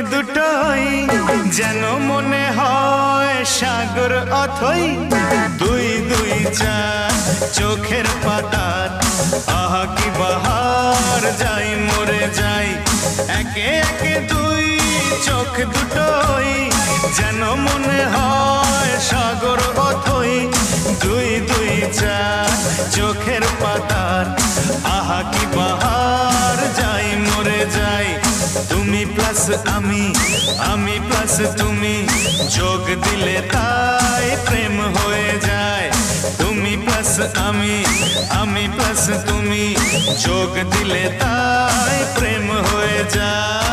দুটোই যেন মনে হয় সাগর অথই দুই দুই চার চোখের পাতার আহা কি বাহার যাই মরে যাই একে একে দুই চোখ দুটোই যেন মনে হয় সাগর অথই দুই দুই চার চোখের পাতার আহা কি বাহার যাই মরে যাই তুমি প্লাস আমি প্লাস তুমি যোগ দিলে তাই প্রেম হয়ে যায় তুমি প্লাস আমি প্লাস তুমি যোগ দিলে তাই প্রেম হয়ে যায়